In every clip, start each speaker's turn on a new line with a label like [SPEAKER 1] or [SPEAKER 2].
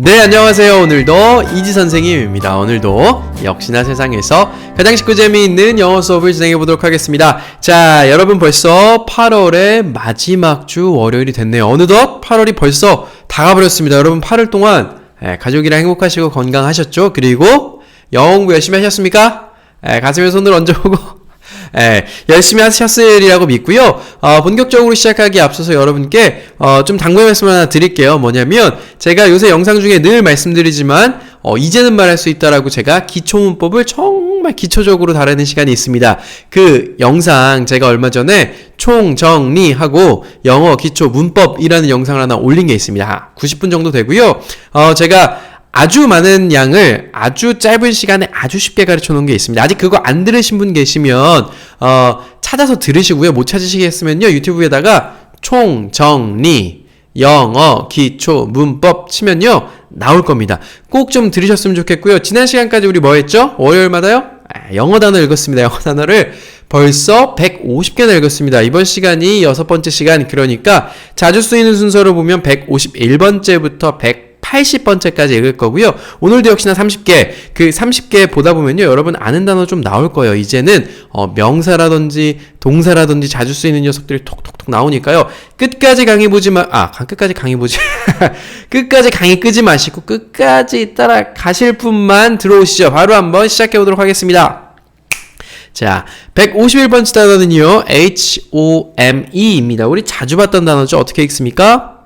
[SPEAKER 1] 네, 안녕하세요. 오늘도 이지 선생님입니다. 오늘도 역시나 세상에서 가장 쉽고 재미있는 영어 수업을 진행해 보도록 하겠습니다. 자, 여러분 벌써 8월의 마지막 주 월요일이 됐네요. 어느덧 8월이 벌써 다 가버렸습니다. 여러분 8월 동안 가족이랑 행복하시고 건강하셨죠? 그리고 영어 공부 열심히 하셨습니까? 가슴에 손을 얹어보고 열심히 하셨으리라고 믿고요. 본격적으로 시작하기에 앞서서 여러분께 좀 당부의 말씀 하나 드릴게요. 뭐냐면 제가 요새 영상 중에 늘 말씀드리지만 이제는 말할 수 있다라고 제가 기초문법을 정말 기초적으로 다루는 시간이 있습니다. 그 영상 제가 얼마 전에 총정리하고 영어 기초 문법이라는 영상을 하나 올린 게 있습니다. 90분 정도 되고요. 제가 아주 많은 양을 아주 짧은 시간에 아주 쉽게 가르쳐 놓은 게 있습니다. 아직 그거 안 들으신 분 계시면 찾아서 들으시고요. 못 찾으시겠으면요. 유튜브에다가 총정리 영어 기초 문법 치면요. 나올 겁니다. 꼭 좀 들으셨으면 좋겠고요. 지난 시간까지 우리 뭐 했죠? 월요일마다요? 영어 단어 읽었습니다. 영어 단어를 벌써 150개나 읽었습니다. 이번 시간이 6번째 시간, 그러니까 자주 쓰이는 순서로 보면 151번째부터 180번째까지 읽을 거고요. 오늘도 역시나 30개, 그 30개 보다 보면요. 여러분 아는 단어 좀 나올 거예요. 이제는 명사라든지 동사라든지 자주 쓰이는 녀석들이 톡톡톡 나오니까요. 끝까지 강의 보지 끝까지 강의 보지 끝까지 강의 끄지 마시고 끝까지 따라 가실 분만 들어오시죠. 바로 한번 시작해 보도록 하겠습니다. 자, 151번째 단어는요. HOME입니다. 우리 자주 봤던 단어죠. 어떻게 읽습니까?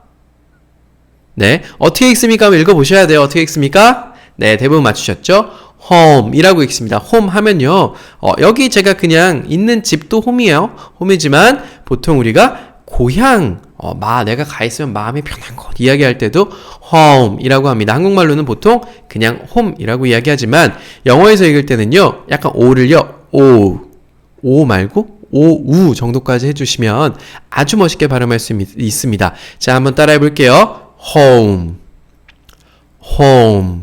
[SPEAKER 1] 네, 어떻게 읽습니까? 한번 읽어보셔야 돼요. 어떻게 읽습니까? 네, 대부분 맞추셨죠? home이라고 읽습니다. home 하면요, 여기 제가 그냥 있는 집도 home이에요. home이지만 보통 우리가 고향, 내가 가 있으면 마음이 편한 곳 이야기할 때도 home이라고 합니다. 한국말로는 보통 그냥 home이라고 이야기하지만 영어에서 읽을 때는요, 약간 o를요, o 말고 오우 정도까지 해주시면 아주 멋있게 발음할 수 있습니다. 자, 한번 따라해 볼게요. home, home.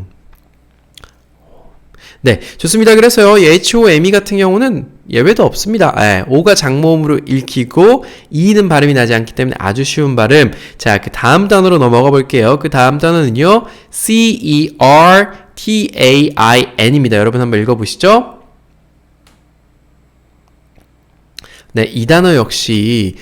[SPEAKER 1] 네, 좋습니다. 그래서요, 이 HOME 같은 경우는 예외도 없습니다. O가 장모음으로 읽히고 E는 발음이 나지 않기 때문에 아주 쉬운 발음. 자, 그 다음 단어로 넘어가 볼게요. 그 다음 단어는요, CERTAIN입니다. 여러분 한번 읽어보시죠. 네, 이 단어 역시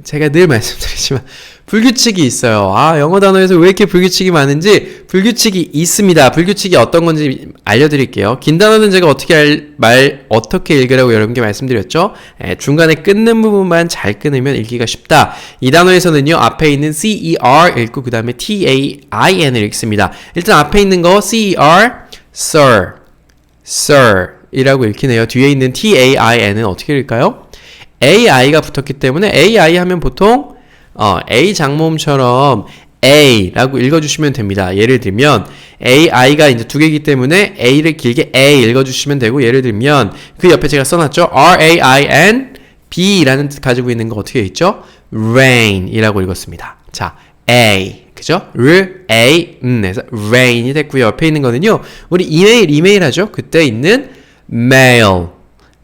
[SPEAKER 1] 제가 늘 말씀드리지만 불규칙이 있어요. 영어 단어에서 왜 이렇게 불규칙이 많은지 불규칙이 있습니다. 불규칙이 어떤 건지 알려드릴게요. 긴 단어는 제가 어떻게 읽으라고 여러분께 말씀드렸죠. 중간에 끊는 부분만 잘 끊으면 읽기가 쉽다. 이 단어에서는요, 앞에 있는 CER 읽고 그 다음에 TAIN을 읽습니다. 일단 앞에 있는 거 CER, sir, sir 이라고 읽히네요. 뒤에 있는 TAIN은 어떻게 읽을까요? AI가 붙었기 때문에 AI 하면 보통 A 장모음처럼 A라고 읽어주시면 됩니다. 예를 들면 AI가 이제 두 개이기 때문에 A를 길게 A 읽어주시면 되고, 예를 들면 그 옆에 제가 써놨죠. RAIN B라는 뜻 가지고 있는 거 어떻게 있죠? rain이라고 읽었습니다. 자, A 그죠? 에서 rain이 됐고요. 옆에 있는 거는요, 우리 이메일 하죠. 그때 있는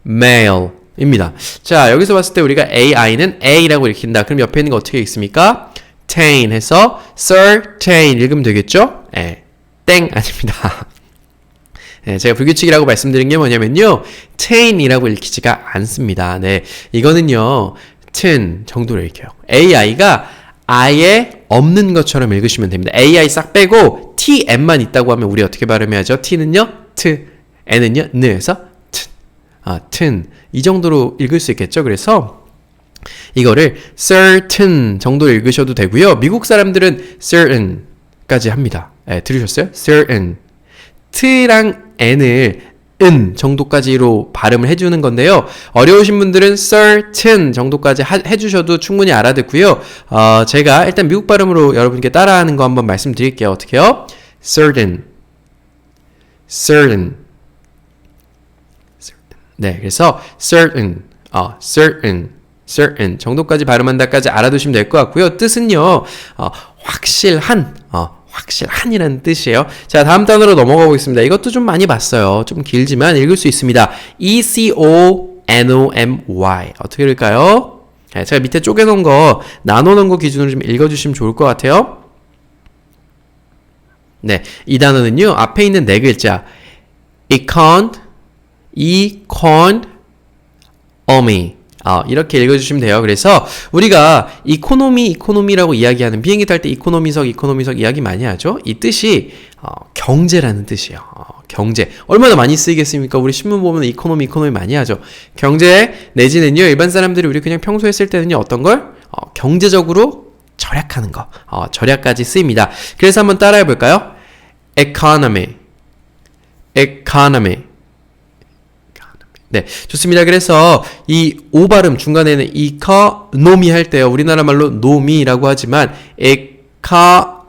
[SPEAKER 1] mail입니다. 자, 여기서 봤을 때 우리가 AI는 A라고 읽힌다. 그럼 옆에 있는 거 어떻게 읽습니까? tain 해서 certain 읽으면 되겠죠? 땡 아닙니다. 제가 불규칙이라고 말씀드린 게 뭐냐면요, tain이라고 읽히지가 않습니다. 네, 이거는요, tin 정도로 읽혀요. AI가 아예 없는 것처럼 읽으시면 됩니다. AI 싹 빼고 TM만 있다고 하면 우리 어떻게 발음해야죠? T는요, t, N은요, n에서 tin 이 정도로 읽을 수 있겠죠. 그래서 이거를 certain 정도로 읽으셔도 되고요. 미국 사람들은 certain까지 합니다. 들으셨어요? certain. t랑 n을 은 정도까지로 발음을 해주는 건데요. 어려우신 분들은 certain 정도까지 해주셔도 충분히 알아듣고요. 제가 일단 미국 발음으로 여러분께 따라하는 거 한번 말씀드릴게요. 어떻게요? certain. 네, 그래서 certain 정도까지 발음한다까지 알아두시면 될 것 같고요. 뜻은요, 확실한이라는 뜻이에요. 자, 다음 단어로 넘어가 보겠습니다. 이것도 좀 많이 봤어요. 좀 길지만 읽을 수 있습니다. ECONOMY 어떻게 읽을까요? 제가 밑에 쪼개놓은 거, 나눠놓은 거 기준으로 좀 읽어주시면 좋을 것 같아요. 네, 이 단어는요, 앞에 있는 네 글자, economy, 이렇게 읽어주시면 돼요. 그래서 우리가 이코노미라고 이야기하는 비행기 탈 때 이코노미석 이야기 많이 하죠. 이 뜻이 경제라는 뜻이에요. 경제. 얼마나 많이 쓰이겠습니까? 우리 신문 보면 이코노미 많이 하죠. 경제 내지는요, 일반 사람들이 우리 그냥 평소에 쓸 때는요, 어떤 걸? 경제적으로 절약하는 거. 절약까지 쓰입니다. 그래서 한번 따라해 볼까요? economy. 네, 좋습니다. 그래서 이 오 발음 중간에는 economy 할 때요, 우리나라 말로 노미라고 하지만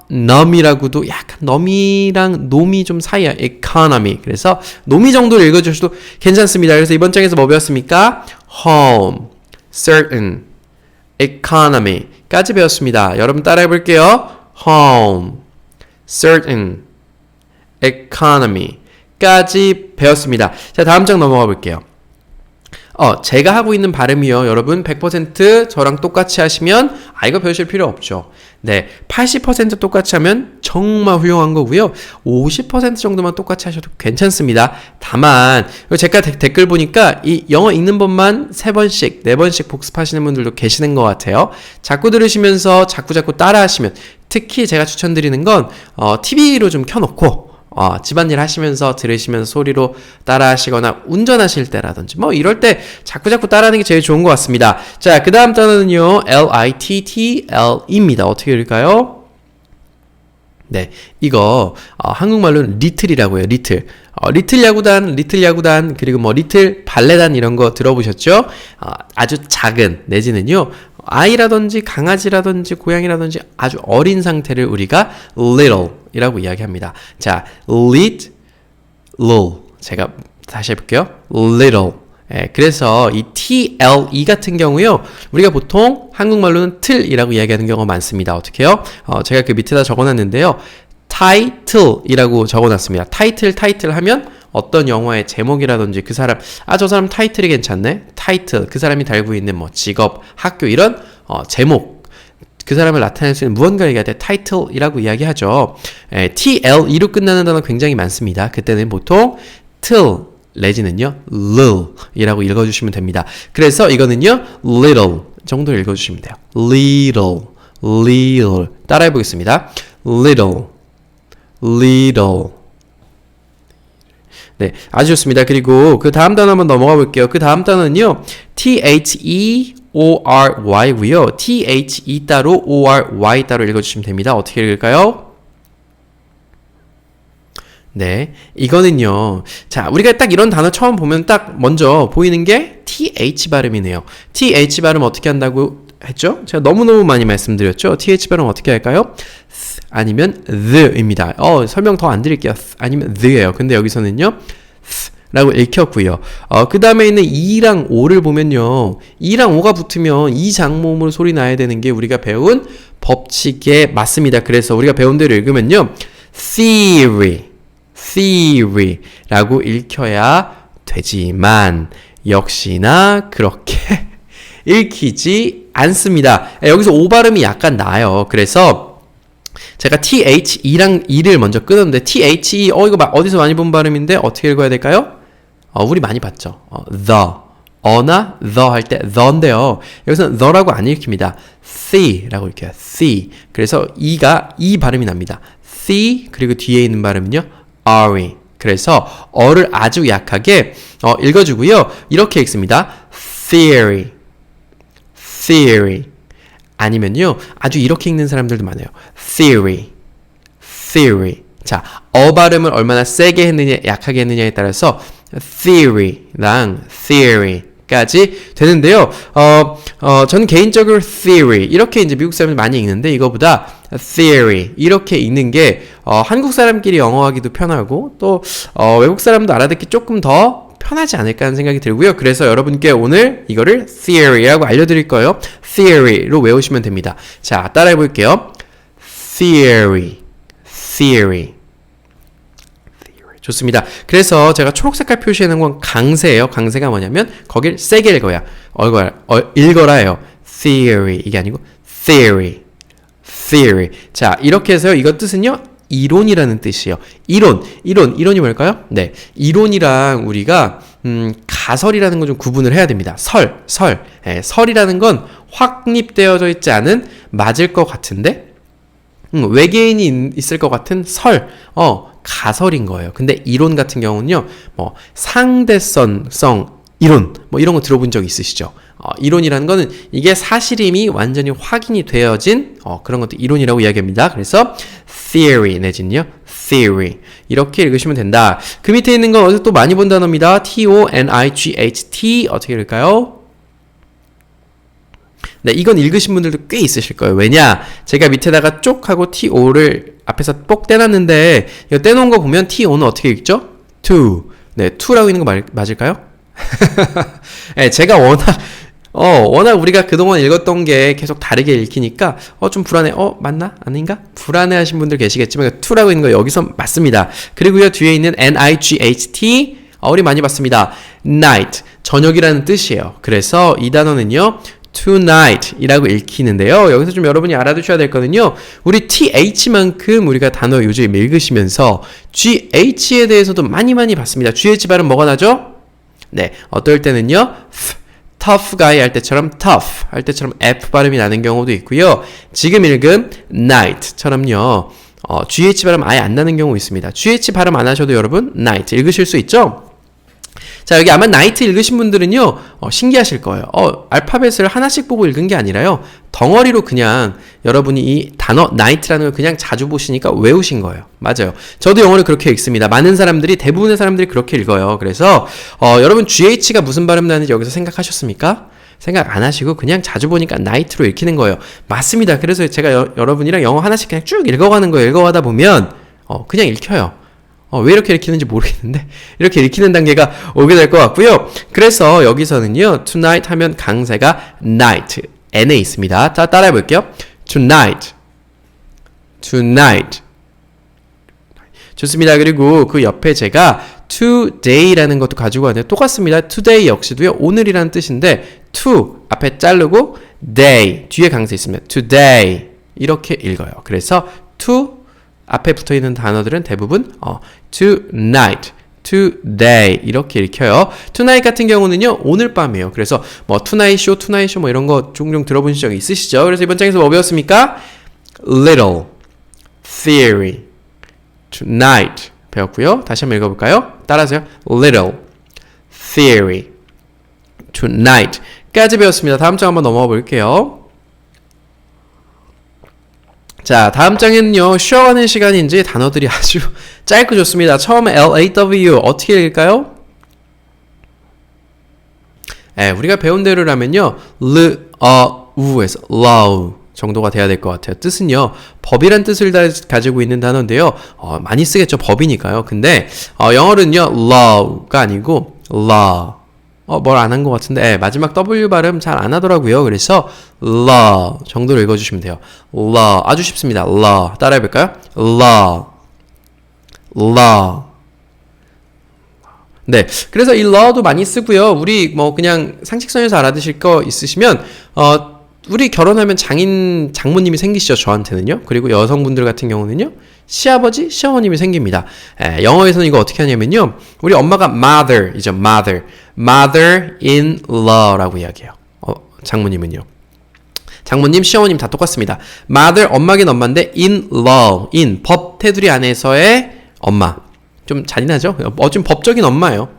[SPEAKER 1] economy라고도 약간 넘이랑 노미 좀 사이야. economy. 그래서 노미 정도를 읽어주셔도 괜찮습니다. 그래서 이번 장에서 뭐 배웠습니까? home, certain, economy까지 배웠습니다. 여러분 따라해 볼게요. home, certain, economy까지 배웠습니다. 자, 다음 장 넘어가 볼게요. 제가 하고 있는 발음이요, 여러분 100% 저랑 똑같이 하시면 이거 배우실 필요 없죠. 네, 80% 똑같이 하면 정말 훌륭한 거고요. 50% 정도만 똑같이 하셔도 괜찮습니다. 다만 제가 댓글 보니까 이 영어 읽는 법만 3번씩, 4번씩 복습하시는 분들도 계시는 것 같아요. 자꾸 들으시면서 자꾸 따라 하시면, 특히 제가 추천드리는 건 TV로 좀 켜놓고 집안일 하시면서 들으시면서 소리로 따라 하시거나 운전하실 때라든지 뭐 이럴 때 자꾸 따라하는 게 제일 좋은 것 같습니다. 자, 그 다음 단어는요, little입니다. 어떻게 읽을까요? 네, 이거 한국말로는 리틀이라고 해요. 리틀. 리틀 야구단, 그리고 뭐 리틀 발레단 이런 거 들어보셨죠? 아주 작은, 내지는요, 아이라든지 강아지라든지 고양이라든지 아주 어린 상태를 우리가 little 이라고 이야기합니다. 자, little. 제가 다시 해볼게요. little. 그래서 이 TLE 같은 경우요, 우리가 보통 한국말로는 틀이라고 이야기하는 경우가 많습니다. 어떻게 해요? 제가 그 밑에다 적어놨는데요, title이라고 적어놨습니다. 타이틀 하면 어떤 영화의 제목이라든지 그 사람, 저 사람 타이틀이 괜찮네? 타이틀, 그 사람이 달고 있는 뭐 직업, 학교 이런 제목, 그 사람을 나타낼 수 있는 무언가를 얘기할 때 title이라고 이야기하죠. TLE로 끝나는 단어 굉장히 많습니다. 그때는 보통 till 내지는요 lil이라고 읽어주시면 됩니다. 그래서 이거는요 little 정도 읽어주시면 돼요. little 따라해 보겠습니다. little. 네, 아주 좋습니다. 그리고 그 다음 단어 한번 넘어가 볼게요. 그 다음 단어는요, THEORY고요. THE 따로 ORY 따로 읽어주시면 됩니다. 어떻게 읽을까요? 네, 이거는요, 자, 우리가 딱 이런 단어 처음 보면 딱 먼저 보이는 게 TH 발음이네요. TH 발음 어떻게 한다고 했죠? 제가 너무너무 많이 말씀드렸죠? TH 발음 어떻게 할까요? 아니면 the입니다. 설명 더 안 드릴게요. 아니면 the예요. 근데 여기서는요, 라고 읽혔고요. 그 다음에 있는 E랑 O를 보면요, E랑 O가 붙으면 이 장모음으로 소리 나야 되는 게 우리가 배운 법칙에 맞습니다. 그래서 우리가 배운 대로 읽으면요, theory라고 읽혀야 되지만 역시나 그렇게 읽히지 않습니다. 여기서 O 발음이 약간 나요. 그래서 제가 THE랑 E를 먼저 끊었는데, THE, 이거 어디서 많이 본 발음인데 어떻게 읽어야 될까요? 우리 많이 봤죠. 나 the 할 때 the인데요, 여기서는 the라고 안 읽힙니다. the라고 읽혀요. the. 그래서 E가 E 발음이 납니다. the, 그리고 뒤에 있는 발음은요, are. 그래서 어를 아주 약하게 읽어주고요, 이렇게 읽습니다. theory. 아니면요, 아주 이렇게 읽는 사람들도 많아요. theory. 자, 발음을 얼마나 세게 했느냐, 약하게 했느냐에 따라서 theory랑 theory까지 되는데요. 저는 개인적으로 theory 이렇게 이제 미국 사람들 많이 읽는데, 이거보다 theory 이렇게 읽는 게 한국 사람끼리 영어하기도 편하고 또 외국 사람도 알아듣기 조금 더 편하지 않을까 하는 생각이 들고요. 그래서 여러분께 오늘 이거를 theory라고 알려드릴 거예요. theory로 외우시면 됩니다. 자, 따라해 볼게요. theory. 좋습니다. 그래서 제가 초록 색깔 표시해놓은 건 강세예요. 강세가 뭐냐면 거길 세게 읽어라 해요. theory 이게 아니고 theory. 자, 이렇게 해서요, 이거 뜻은요, 이론이라는 뜻이에요. 이론이 뭘까요? 네, 이론이랑 우리가 가설이라는 건 좀 구분을 해야 됩니다. 설이라는 건 확립되어져 있지 않은 맞을 것 같은데 외계인이 있을 것 같은 가설인 거예요. 근데 이론 같은 경우는요, 뭐 상대성성 이론 뭐 이런 거 들어본 적 있으시죠? 이론이라는 거는 이게 사실임이 완전히 확인이 되어진 그런 것도 이론이라고 이야기합니다. 그래서 theory 내지는요 theory 이렇게 읽으시면 된다. 그 밑에 있는 건 어디서 또 많이 본 단어입니다. tonight 어떻게 읽을까요? 네, 이건 읽으신 분들도 꽤 있으실 거예요. 왜냐? 제가 밑에다가 쪽 하고 to를 앞에서 뽁 떼놨는데 이거 떼놓은 거 보면 to는 어떻게 읽죠? to. 네, to라고 있는 거 맞을까요? 네, 제가 워낙 우리가 그동안 읽었던 게 계속 다르게 읽히니까 좀 불안해. 맞나? 아닌가? 불안해 하신 분들 계시겠지만 to라고 있는 거 여기서 맞습니다. 그리고요 뒤에 있는 night 우리 많이 봤습니다. night 저녁이라는 뜻이에요. 그래서 이 단어는요 tonight 이라고 읽히는데요. 여기서 좀 여러분이 알아두셔야 될 거는요. 우리 th만큼 우리가 단어 요즘 읽으시면서 gh에 대해서도 많이 봤습니다. gh 발음 뭐가 나죠? 네, 어떨 때는요. tough guy 할 때처럼 tough 할 때처럼 F 발음이 나는 경우도 있고요. 지금 읽은 night처럼요. GH 발음 아예 안 나는 경우 있습니다. GH 발음 안 하셔도 여러분 night 읽으실 수 있죠? 자, 여기 아마 night 읽으신 분들은요. 신기하실 거예요. 알파벳을 하나씩 보고 읽은 게 아니라요. 덩어리로 그냥 여러분이 이 단어 night라는 걸 그냥 자주 보시니까 외우신 거예요. 맞아요. 저도 영어를 그렇게 읽습니다. 많은 사람들이 대부분의 사람들이 그렇게 읽어요. 그래서 여러분 GH가 무슨 발음 나는지 여기서 생각하셨습니까? 생각 안 하시고 그냥 자주 보니까 night로 읽히는 거예요. 맞습니다. 그래서 제가 여러분이랑 영어 하나씩 그냥 쭉 읽어가는 거예요. 읽어가다 보면 그냥 읽혀요. 왜 이렇게 읽히는지 모르겠는데 이렇게 읽히는 단계가 오게 될 것 같고요. 그래서 여기서는요. tonight 하면 강세가 night, n에 있습니다. 자, 따라해 볼게요. tonight. 좋습니다. 그리고 그 옆에 제가 today라는 것도 가지고 왔는데 똑같습니다. today 역시도요. 오늘이라는 뜻인데 to 앞에 자르고 day 뒤에 강세 있습니다. today 이렇게 읽어요. 그래서 to 앞에 붙어있는 단어들은 대부분 tonight, today 이렇게 읽혀요. tonight 같은 경우는요 오늘 밤이에요. 그래서 뭐 tonight show 뭐 이런 거 종종 들어보신 적 있으시죠? 그래서 이번 장에서 뭐 배웠습니까? little, theory, tonight 배웠고요. 다시 한번 읽어볼까요? 따라하세요. little, theory, tonight 까지 배웠습니다. 다음 장 한번 넘어가 볼게요. 자, 다음 장에는요, 쉬어가는 시간인지 단어들이 아주 짧고 좋습니다. 처음에 LAW 어떻게 읽을까요? 네, 우리가 배운 대로라면요, 우에서 law 정도가 돼야 될 것 같아요. 뜻은요, 법이란 뜻을 가지고 있는 단어인데요, 많이 쓰겠죠, 법이니까요. 근데 영어로는요, law가 아니고 law. 뭘 안 한 것 같은데 마지막 W 발음 잘 안 하더라고요. 그래서 law 정도로 읽어주시면 돼요. law 아주 쉽습니다. law 따라해볼까요? law 네, 그래서 이 law도 많이 쓰고요. 우리 뭐 그냥 상식선에서 알아두실 거 있으시면 우리 결혼하면 장모님이 생기시죠. 저한테는요. 그리고 여성분들 같은 경우는요. 시아버지, 시어머님이 생깁니다. 영어에서는 이거 어떻게 하냐면요. 우리 엄마가 mother이죠. mother-in-law라고 이야기해요. 장모님은요. 장모님, 시어머님 다 똑같습니다. mother, 엄마긴 엄마인데 in-law, 법 테두리 안에서의 엄마. 좀 잔인하죠? 좀 법적인 엄마예요.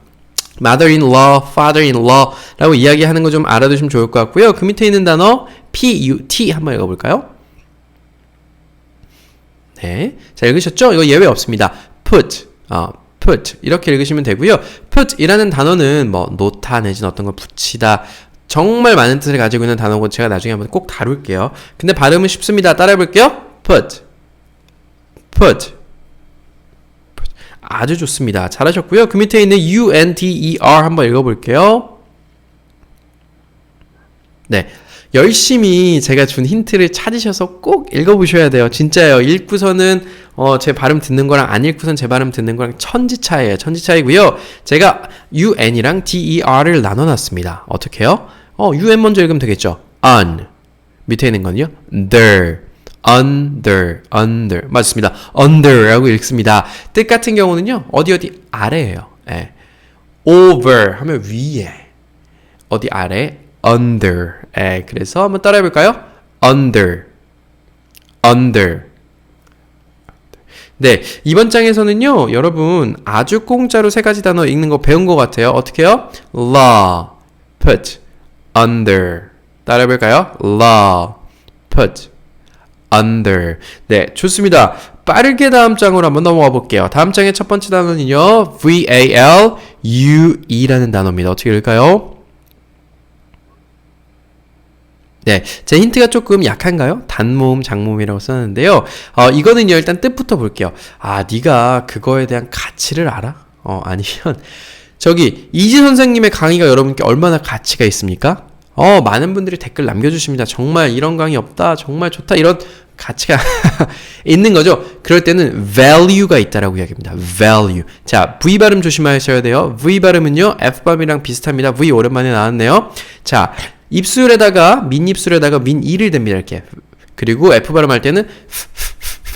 [SPEAKER 1] mother-in-law, father-in-law라고 이야기하는 거 좀 알아두시면 좋을 것 같고요. 그 밑에 있는 단어 put 한번 읽어볼까요? 네, 자 읽으셨죠? 이거 예외 없습니다. put 이렇게 읽으시면 되고요. put이라는 단어는 뭐 놓다 내지는 어떤 걸 붙이다 정말 많은 뜻을 가지고 있는 단어고 제가 나중에 한번 꼭 다룰게요. 근데 발음은 쉽습니다. 따라해볼게요. put 아주 좋습니다. 잘하셨고요. 그 밑에 있는 under 한번 읽어볼게요. 네, 열심히 제가 준 힌트를 찾으셔서 꼭 읽어보셔야 돼요. 진짜요. 읽고서는 제 발음 듣는 거랑 안 읽고선 제 발음 듣는 거랑 천지차이에요. 천지차이고요. 제가 un이랑 der를 나눠놨습니다. 어떻게 해요? un 먼저 읽으면 되겠죠. un 밑에 있는 건요. there, under 맞습니다. under라고 읽습니다. 뜻 같은 경우는요. 어디 아래예요. 예. over 하면 위에 어디 아래 under 예. 그래서 한번 따라해 볼까요? under 네, 이번 장에서는요, 여러분, 아주 공짜로 세 가지 단어 읽는 거 배운 것 같아요. 어떻게요? law, put, under. 따라해볼까요? law, put, under. 네, 좋습니다. 빠르게 다음 장으로 한번 넘어가 볼게요. 다음 장의 첫 번째 단어는요, value라는 단어입니다. 어떻게 읽을까요? 네, 제 힌트가 조금 약한가요? 단모음, 장모음이라고 썼는데요. 이거는요, 일단 뜻부터 볼게요. 아, 네가 그거에 대한 가치를 알아? 아니면 저기 이지 선생님의 강의가 여러분께 얼마나 가치가 있습니까? 많은 분들이 댓글 남겨주십니다. 정말 이런 강의 없다, 정말 좋다, 이런 가치가 있는 거죠. 그럴 때는 value가 있다라고 이야기합니다. value. 자, V 발음 조심하셔야 돼요. V 발음은요, F 발음이랑 비슷합니다. V 오랜만에 나왔네요. 자, 입술에다가 민입술에다가 민이를 댑니다. 이렇게. 그리고 F 발음할 때는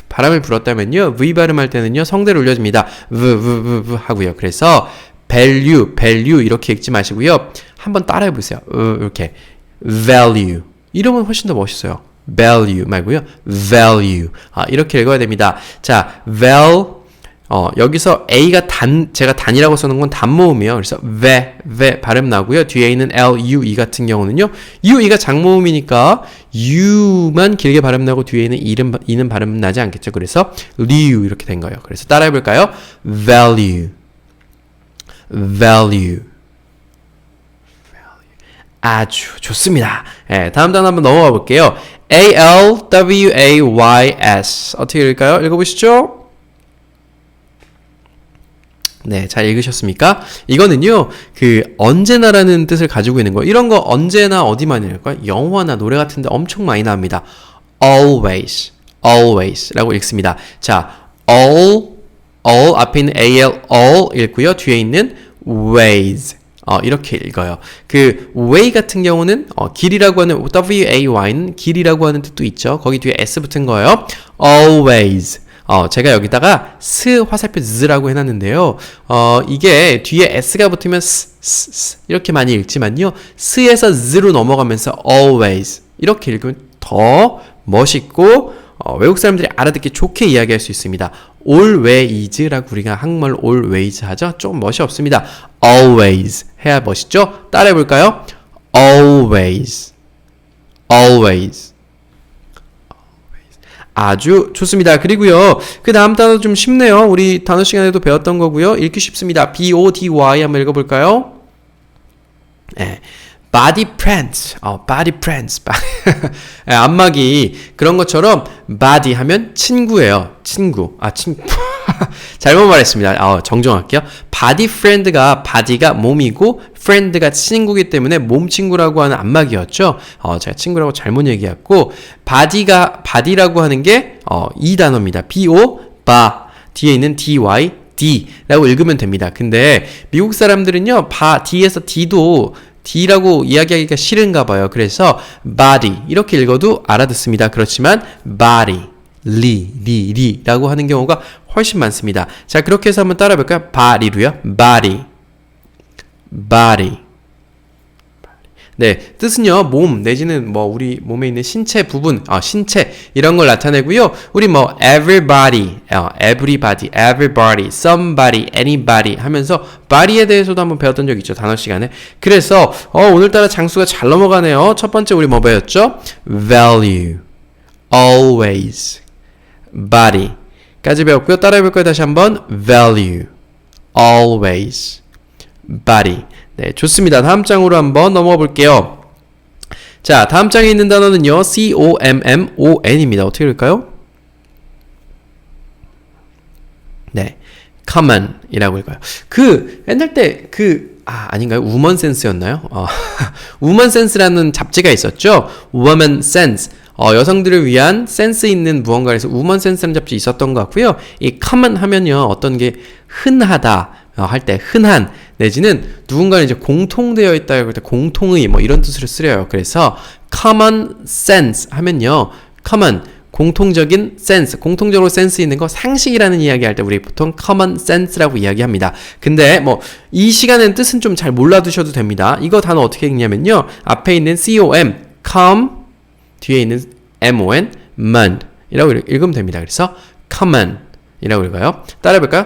[SPEAKER 1] 바람을 불었다면요. V 발음할 때는요. 성대를 올려줍니다. v 하고요. 그래서 value 이렇게 읽지 마시고요. 한번 따라해 보세요. 이렇게 value. 이러면 훨씬 더 멋있어요. value 말고요. value. 이렇게 읽어야 됩니다. 자, 여기서 A가 제가 단이라고 써놓은 건 단모음이에요. 그래서 ve 발음 나고요. 뒤에 있는 L-U-E 같은 경우는요. U-E가 장모음이니까 U만 길게 발음 나고 뒤에 있는 E는 발음 나지 않겠죠. 그래서 liu 이렇게 된 거예요. 그래서 따라해 볼까요? value. 아주 좋습니다. 네, 다음 단어 한번 넘어가 볼게요. A-L-W-A-Y-S 어떻게 읽을까요? 읽어보시죠. 네, 잘 읽으셨습니까? 이거는요, 언제나라는 뜻을 가지고 있는 거. 이런 거 언제나 어디 많이 나올까요? 영화나 노래 같은 데 엄청 많이 나옵니다. always 라고 읽습니다. 자, all 앞에 있는 al, all 읽고요. 뒤에 있는 ways. 이렇게 읽어요. way 같은 경우는, 길이라고 하는, W-A-Y는 길이라고 하는 뜻도 있죠. 거기 뒤에 S 붙은 거예요. always. 제가 여기다가 스 화살표 z라고 해놨는데요. 이게 뒤에 s가 붙으면 이렇게 많이 읽지만요. 스에서 z로 넘어가면서 always 이렇게 읽으면 더 멋있고 외국 사람들이 알아듣기 좋게 이야기할 수 있습니다. always라고 우리가 한국말로 always 하죠. 조금 멋이 없습니다. always 해야 멋있죠? 따라해 볼까요? always. 아주 좋습니다. 그리고요, 그 다음 단어 좀 쉽네요. 우리 단어 시간에도 배웠던 거고요. 읽기 쉽습니다. B-O-D-Y 한번 읽어볼까요? 네. body prints. 네, 안마기. 그런 것처럼 body 하면 친구예요. 친구. 잘못 말했습니다. 정정할게요. body friend가 body가 몸이고 friend가 친구이기 때문에 몸 친구라고 하는 안마기였죠. 제가 친구라고 잘못 얘기했고 body라고 하는 게 이 단어입니다. B-O, 뒤에 있는 D-Y, D라고 읽으면 됩니다. 근데 미국 사람들은요, D에서 D도 D라고 이야기하기가 싫은가 봐요. 그래서 body 이렇게 읽어도 알아듣습니다. 그렇지만 body, 리라고 하는 경우가 훨씬 많습니다. 자, 그렇게 해서 한번 따라해 볼까요? body로요. body. 네, 뜻은요, 몸 내지는 우리 몸에 있는 신체 부분, 신체 이런 걸 나타내고요. 우리 everybody, somebody, anybody 하면서 body에 대해서도 한번 배웠던 적 있죠. 단어 시간에. 그래서 오늘따라 장수가 잘 넘어가네요. 첫 번째 우리 뭐 배웠죠? value, always, body 까지 배웠고요. 따라해 볼까요? 다시 한번 value, always, body. 네, 좋습니다. 다음 장으로 한번 넘어가 볼게요. 자, 다음 장에 있는 단어는요. C-O-M-M-O-N입니다. 어떻게 읽을까요? 네, common 이라고 읽어요. 옛날 때 아닌가요? 우먼 센스였나요? 우먼 센스라는 잡지가 있었죠. woman sense. 여성들을 위한 센스 있는 무언가를 해서 우먼 센스라는 잡지 있었던 것 같고요. 이 common 하면요. 어떤 게 흔하다 할 때 흔한 내지는 누군가는 이제 공통되어 있다 할 때 공통의 이런 뜻으로 쓰여요. 그래서 common sense 하면요. common 공통적인 센스, 공통적으로 센스 있는 거 상식이라는 이야기 할 때 우리 보통 common sense라고 이야기합니다. 근데 뭐 이 시간에는 뜻은 좀 잘 몰라두셔도 됩니다. 이거 단어 어떻게 읽냐면요. 앞에 있는 com, com, 뒤에 있는 mon, man 이라고 읽으면 됩니다. 그래서 common 이라고 읽어요. 따라해볼까요?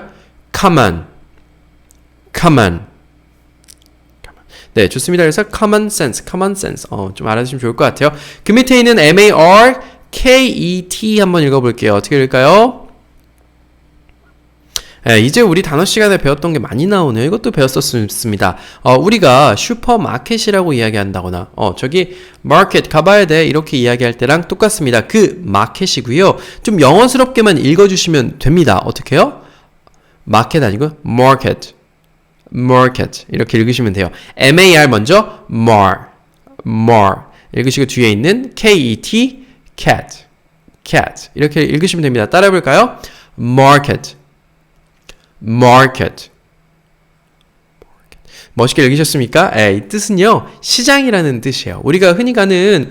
[SPEAKER 1] common, common. 네, 좋습니다. 그래서 common sense, common sense. 좀 알아두시면 좋을 것 같아요. 그 밑에 있는 market 한번 읽어볼게요. 어떻게 읽을까요? 네, 이제 우리 단어 시간에 배웠던 게 많이 나오네요. 이것도 배웠었습니다. 우리가 슈퍼마켓이라고 이야기한다거나, 저기 마켓 가봐야 돼 이렇게 이야기할 때랑 똑같습니다. 그 마켓이고요. 좀 영어스럽게만 읽어주시면 됩니다. 어떻게 해요? 마켓 아니고 market, market 이렇게 읽으시면 돼요. mar 먼저 mar, mar 읽으시고 뒤에 있는 ket, cat, cat 이렇게 읽으시면 됩니다. 따라해볼까요? market, market. 멋있게 읽으셨습니까? 이 뜻은요, 시장이라는 뜻이에요. 우리가 흔히 가는,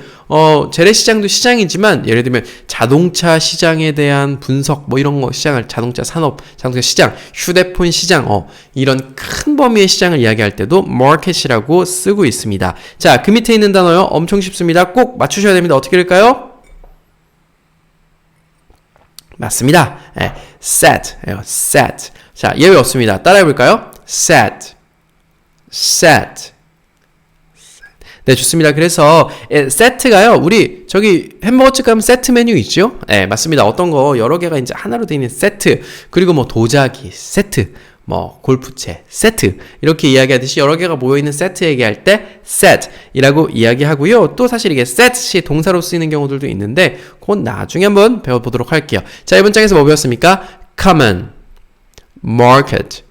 [SPEAKER 1] 재래시장도 시장이지만, 예를 들면, 자동차 시장에 대한 분석, 뭐 이런 거 시장을, 자동차 산업, 자동차 시장, 휴대폰 시장, 이런 큰 범위의 시장을 이야기할 때도 market이라고 쓰고 있습니다. 자, 그 밑에 있는 단어요. 엄청 쉽습니다. 꼭 맞추셔야 됩니다. 어떻게 읽을까요? 맞습니다. set, set. 자, 예외 없습니다. 따라해볼까요? set, set. 네, 좋습니다. 그래서 세트가요, 우리 저기 햄버거집 가면 세트 메뉴 있죠? 네, 맞습니다. 어떤 거 여러 개가 이제 하나로 되어 있는 세트, 그리고 뭐 도자기 세트, 뭐 골프채 세트 이렇게 이야기하듯이 여러 개가 모여있는 세트 얘기할 때 set이라고 이야기하고요. 또 사실 이게 set이 동사로 쓰이는 경우들도 있는데 그건 나중에 한번 배워보도록 할게요. 자, 이번 장에서 뭐 배웠습니까? common, market,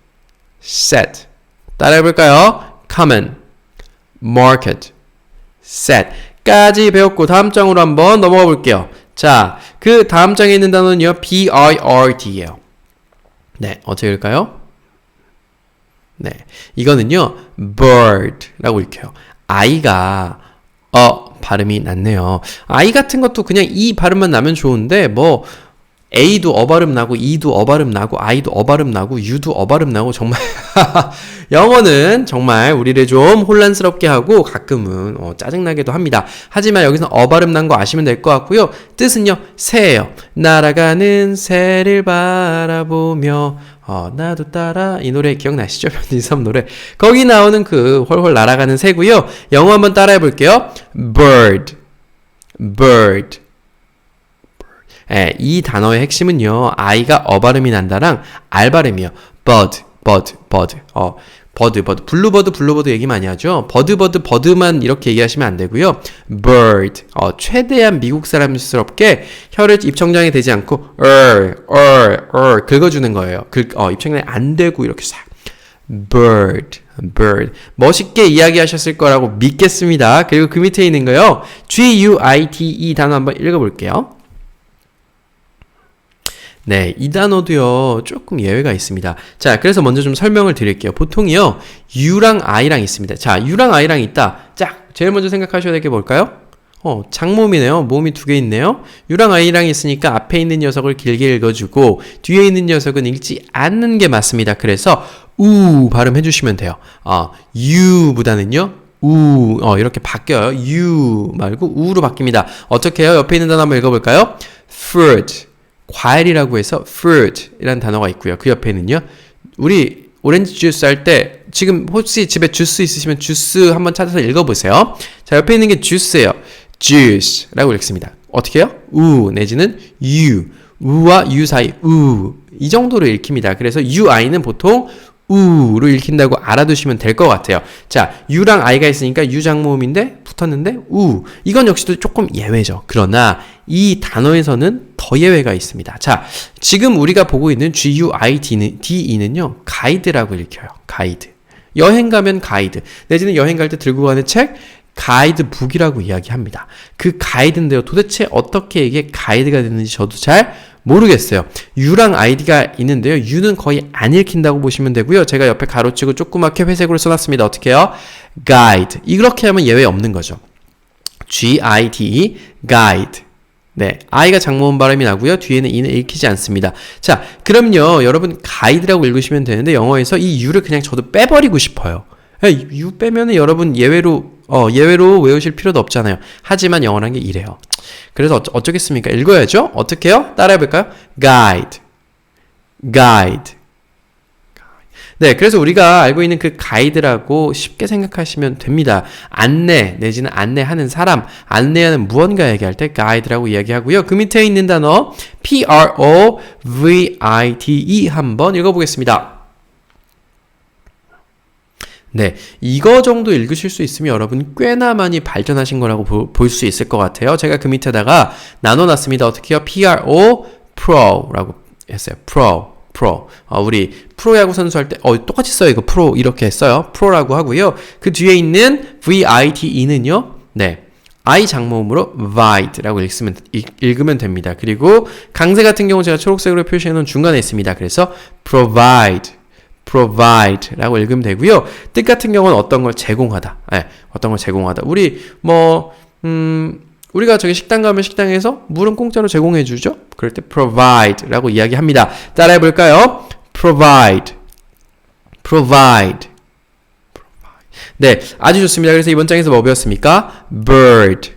[SPEAKER 1] set. 따라해볼까요? common, market, set 까지 배웠고 다음 장으로 한번 넘어가 볼게요. 자, 그 다음 장에 있는 단어는요, bird예요. 네, 어떻게 읽을까요? 네, 이거는요, bird라고 읽혀요. 아이가 발음이 낮네요. 아이 같은 것도 그냥 이 발음만 나면 좋은데 뭐 A도 어발음 나고 E도 어발음 나고 I도 어발음 나고 U도 어발음 나고 정말 영어는 정말 우리를 좀 혼란스럽게 하고 가끔은 짜증나기도 합니다. 하지만 여기서 어발음 난 거 아시면 될 것 같고요. 뜻은요, 새예요. 날아가는 새를 바라보며 나도 따라 이 노래 기억나시죠? 변진섭 노래. 거기 나오는 그 홀홀 날아가는 새고요. 영어 한번 따라해 볼게요. bird, bird. 이 단어의 핵심은요, 아이가 어발음이 난다랑 알발음이요. bird, bird, bird. 버드. 블루버드 얘기 많이 하죠. 버드만 이렇게 얘기하시면 안 되고요. bird. 최대한 미국 사람스럽게 혀를 입천장에 대지 않고 긁어주는 거예요. 입천장에 안 대고 이렇게 싹. bird. 멋있게 이야기하셨을 거라고 믿겠습니다. 그리고 그 밑에 있는 거요. guite 단어 한번 읽어볼게요. 네, 이 단어도요, 조금 예외가 있습니다. 자, 그래서 먼저 좀 설명을 드릴게요. 보통이요, U랑 I랑 있습니다. 자, U랑 I랑 있다. 자, 제일 먼저 생각하셔야 될 게 뭘까요? 장모음이네요. 모음이 두 개 있네요. U랑 I랑 있으니까 앞에 있는 녀석을 길게 읽어주고, 뒤에 있는 녀석은 읽지 않는 게 맞습니다. 그래서, 우 발음해 주시면 돼요. U보다는요, 이렇게 바뀌어요. U 말고 우로 바뀝니다. 어떻게 해요? 옆에 있는 단어 한번 읽어볼까요? fruit. 과일이라고 해서 fruit이라는 단어가 있고요. 그 옆에는요, 우리 오렌지 주스 할 때 지금 혹시 집에 주스 있으시면 주스 한번 찾아서 읽어보세요. 자, 옆에 있는 게 주스예요. juice라고 읽습니다. 어떻게 해요? 우 내지는 u, 우와 u 사이 우, 이 정도로 읽힙니다. 그래서 ui는 보통 우로 읽힌다고 알아두시면 될 것 같아요. 자, U랑 I가 있으니까 U장모음인데 붙었는데 우. 이건 역시도 조금 예외죠. 그러나 이 단어에서는 더 예외가 있습니다. 자, 지금 우리가 보고 있는 GUIDE는요, 가이드라고 읽혀요. 가이드. 여행 가면 가이드. 내지는 여행 갈 때 들고 가는 책, 가이드북이라고 이야기합니다. 그 가이드인데요. 도대체 어떻게 이게 가이드가 됐는지 저도 잘 모르겠어요. U랑 ID가 있는데요. U는 거의 안 읽힌다고 보시면 되고요. 제가 옆에 가로치고 조그맣게 회색으로 써놨습니다. 어떻게 해요? guide. 이렇게 하면 예외 없는 거죠. G-I-D-E, guide. 네, I가 장모음 발음이 나고요. 뒤에는 E는 읽히지 않습니다. 자, 그럼요. 여러분 가이드라고 읽으시면 되는데 영어에서 이 U를 그냥 저도 빼버리고 싶어요. U 빼면은 여러분 예외로 외우실 필요도 없잖아요. 하지만 영어라는 게 이래요. 그래서 어쩌겠습니까? 읽어야죠. 어떻게 해요? 따라해볼까요? Guide, guide. 네, 그래서 우리가 알고 있는 그 가이드라고 쉽게 생각하시면 됩니다. 안내 내지는 안내하는 사람, 안내하는 무언가 얘기할 때 가이드라고 이야기하고요. 그 밑에 있는 단어 Provide 한번 읽어보겠습니다. 네, 이거 정도 읽으실 수 있으면 여러분 꽤나 많이 발전하신 거라고 볼 수 있을 것 같아요. 제가 그 밑에다가 나눠놨습니다. 어떻게 해요? Pro라고 했어요. Pro. 우리 프로야구 선수 할 때 똑같이 써요. 이거 프로 이렇게 써요. 프로라고 하고요. 그 뒤에 있는 VITE는요. 네. I 장모음으로 vide라고 읽으면 됩니다. 그리고 강세 같은 경우 제가 초록색으로 표시해 놓은 중간에 있습니다. 그래서 provide라고 읽으면 되고요. 뜻 같은 경우는 어떤 걸 제공하다. 네, 어떤 걸 제공하다. 우리가 저기 식당 가면 식당에서 물은 공짜로 제공해 주죠. 그럴 때 provide라고 이야기합니다. 따라해 볼까요? provide. 네, 아주 좋습니다. 그래서 이번 장에서 뭐 배웠습니까? bird,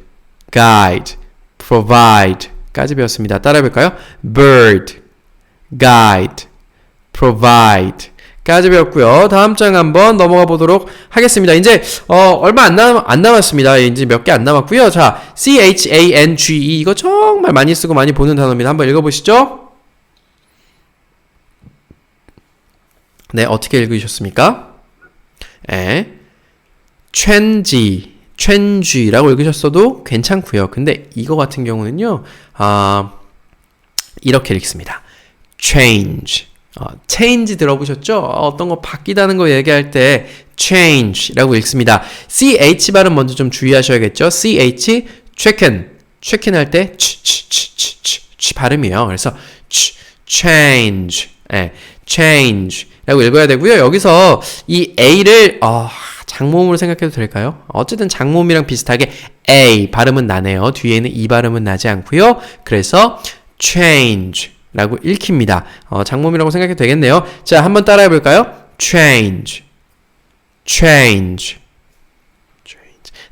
[SPEAKER 1] guide, provide까지 배웠습니다. 따라해 볼까요? bird, guide, provide 까지 배웠고요. 다음 장 한번 넘어가 보도록 하겠습니다. 이제 얼마 안 남았습니다. 이제 몇 개 안 남았고요. 자, change 이거 정말 많이 쓰고 많이 보는 단어입니다. 한번 읽어보시죠. 네, 어떻게 읽으셨습니까? 네, change라고 읽으셨어도 괜찮고요. 근데 이거 같은 경우는요, 이렇게 읽습니다. change change 들어보셨죠? 어떤 거 바뀌다는 거 얘기할 때 change라고 읽습니다. ch 발음 먼저 좀 주의하셔야겠죠? ch check-in 할 때 치 발음이에요. 그래서 change, change라고 읽어야 되고요. 여기서 이 a를 장모음으로 생각해도 될까요? 어쨌든 장모음이랑 비슷하게 a 발음은 나네요. 뒤에는 이 발음은 나지 않고요. 그래서 change 라고 읽힙니다. 장모음이라고 생각해도 되겠네요. 자, 한번 따라해 볼까요? change.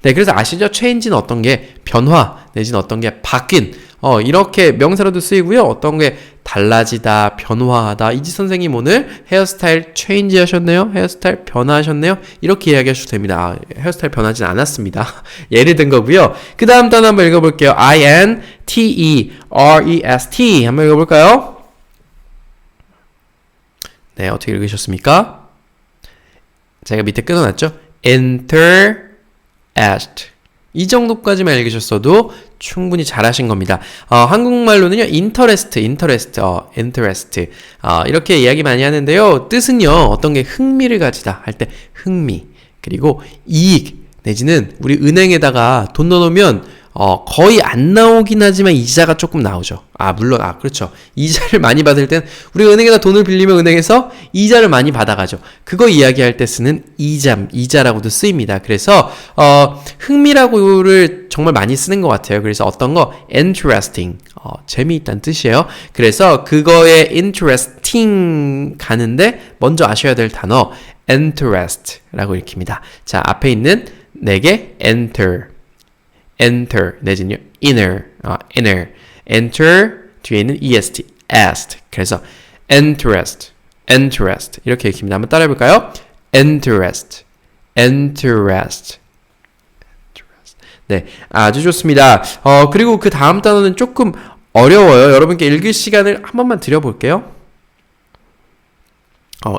[SPEAKER 1] 네, 그래서 아시죠? change는 어떤 게 변화, 내지는 어떤 게 바뀐, 이렇게 명사로도 쓰이고요. 어떤 게 달라지다, 변화하다. 이지 선생님 오늘 헤어스타일 체인지 하셨네요? 헤어스타일 변화하셨네요? 이렇게 이야기하셔도 됩니다. 헤어스타일 변하진 않았습니다. 예를 든 거고요. 그 다음 단어 한번 읽어볼게요. interest 한번 읽어볼까요? 네, 어떻게 읽으셨습니까? 제가 밑에 끊어놨죠? interest 이 정도까지만 읽으셨어도 충분히 잘하신 겁니다. 한국말로는요, interest 이렇게 이야기 많이 하는데요. 뜻은요, 어떤 게 흥미를 가지다 할 때 흥미, 그리고 이익 내지는 우리 은행에다가 돈 넣어놓으면 거의 안 나오긴 하지만 이자가 조금 나오죠. 물론 그렇죠. 이자를 많이 받을 땐 우리가 은행에다 돈을 빌리면 은행에서 이자를 많이 받아가죠. 그거 이야기할 때 쓰는 이자라고도 쓰입니다. 그래서 흥미라고를 정말 많이 쓰는 것 같아요. 그래서 어떤 거 interesting 재미있다는 뜻이에요. 그래서 그거에 interesting 가는데 먼저 아셔야 될 단어 interest라고 읽힙니다. 자, 앞에 있는 4개 enter 내지는요 inner enter 뒤에 있는 est 그래서 interest 이렇게 읽힙니다. 한번 따라해 볼까요? interest 네, 아주 좋습니다. 그리고 그 다음 단어는 조금 어려워요. 여러분께 읽을 시간을 한 번만 드려볼게요.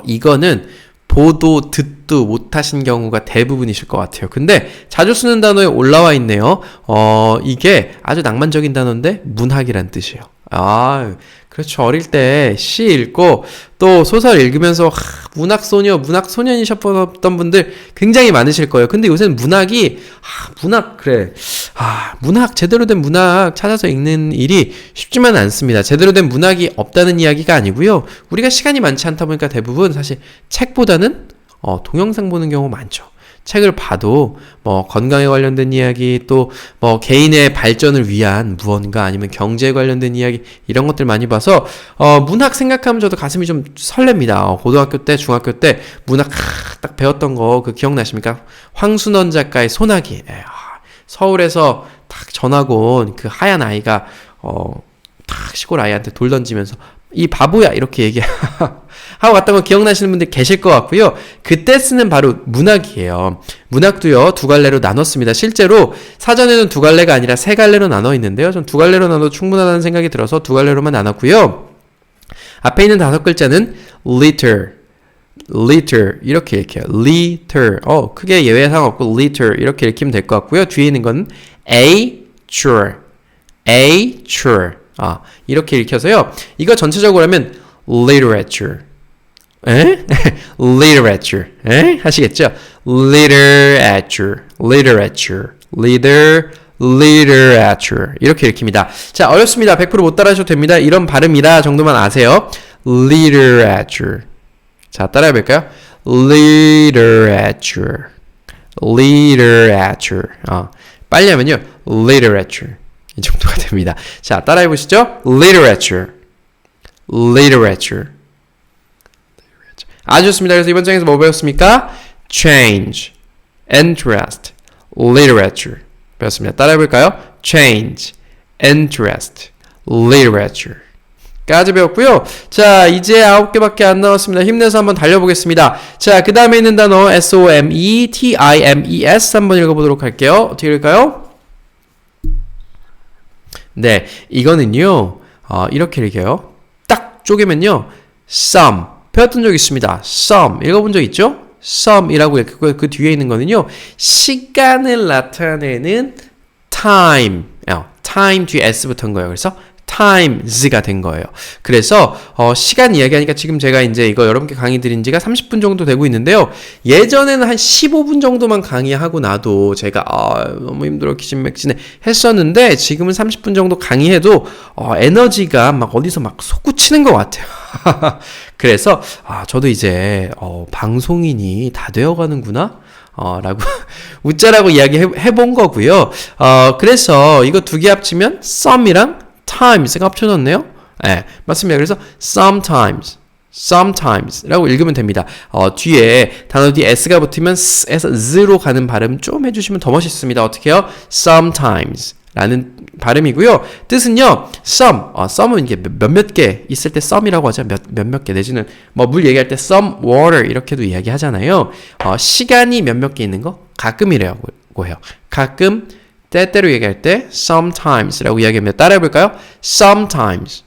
[SPEAKER 1] 이거는 보도, 듣도 못하신 경우가 대부분이실 것 같아요. 근데 자주 쓰는 단어에 올라와 있네요. 이게 아주 낭만적인 단어인데 문학이란 뜻이에요. 그렇죠. 어릴 때 시 읽고 또 소설 읽으면서 문학소녀, 문학소년이셨던 분들 굉장히 많으실 거예요. 근데 요새는 문학이 문학, 제대로 된 문학 찾아서 읽는 일이 쉽지만은 않습니다. 제대로 된 문학이 없다는 이야기가 아니고요. 우리가 시간이 많지 않다 보니까 대부분 사실 책보다는 동영상 보는 경우가 많죠. 책을 봐도 뭐 건강에 관련된 이야기 또 뭐 개인의 발전을 위한 무언가 아니면 경제에 관련된 이야기 이런 것들 많이 봐서 문학 생각하면 저도 가슴이 좀 설렙니다. 고등학교 때 중학교 때 문학 딱 배웠던 거 그 기억나십니까? 황순원 작가의 소나기. 서울에서 딱 전화고 온 그 하얀 아이가 딱 시골 아이한테 돌 던지면서 이 바보야 이렇게 하고 갔던 거 기억나시는 분들 계실 것 같고요. 그때 쓰는 바로 문학이에요. 문학도요 2갈래로 나눴습니다. 실제로 사전에는 2갈래가 아니라 3갈래로 나눠 있는데요. 전 2갈래로 나눠도 충분하다는 생각이 들어서 2갈래로만 나눴고요. 앞에 있는 5글자는 liter 이렇게 읽혀요. liter 크게 예외사항 없고 liter 이렇게 읽히면 될 것 같고요. 뒤에 있는 건 ature 이렇게 읽혀서요. 이거 전체적으로 하면 literature literature 하시겠죠? literature 이렇게 읽힙니다. 자, 어렵습니다. 100% 못 따라하셔도 됩니다. 이런 발음이라 정도만 아세요. literature. 자, 따라해볼까요? literature 빨리 하면요 literature 이 정도가 됩니다. 자, 따라해보시죠. literature 아주 좋습니다. 그래서 이번 장에서 뭐 배웠습니까? change, interest, literature 배웠습니다. 따라해볼까요? change, interest, literature 까지 배웠고요. 자, 이제 9개밖에 안 남았습니다. 힘내서 한번 달려보겠습니다. 자, 그 다음에 있는 단어 SOMETIMES 한번 읽어보도록 할게요. 어떻게 읽을까요? 네, 이거는요 이렇게 읽어요. 딱 쪼개면요 some 배웠던 적 있습니다. some 읽어본 적 있죠? some이라고 읽고 그 뒤에 있는 거는요 시간을 나타내는 time time 뒤에 s 붙은 거예요. 그래서 times가 된 거예요. 그래서 시간 이야기하니까 지금 제가 이제 이거 여러분께 강의 드린 지가 30분 정도 되고 있는데요. 예전에는 한 15분 정도만 강의하고 나도 제가 너무 힘들어 기진맥진해 했었는데 지금은 30분 정도 강의해도 에너지가 막 어디서 막 솟구치는 것 같아요. 그래서 저도 이제 방송인이 다 되어가는구나 라고 웃자라고 이야기해본 거고요. 그래서 이거 2개 합치면 some이랑 times가 합쳐졌네요. 네, 맞습니다. 그래서 sometimes라고 읽으면 됩니다. 뒤에 단어 뒤에 s가 붙으면 s에서 z로 가는 발음 좀 해주시면 더 멋있습니다. 어떻게 해요? sometimes 라는 발음이고요. 뜻은요, some은 이게 몇몇 개 있을 때 some이라고 하죠. 몇몇 개 내지는 뭐 물 얘기할 때 some water 이렇게도 이야기 하잖아요. 시간이 몇몇 개 있는 거 가끔이라고 해요. 가끔 때때로 얘기할 때 sometimes라고 이야기합니다. 따라해볼까요? sometimes.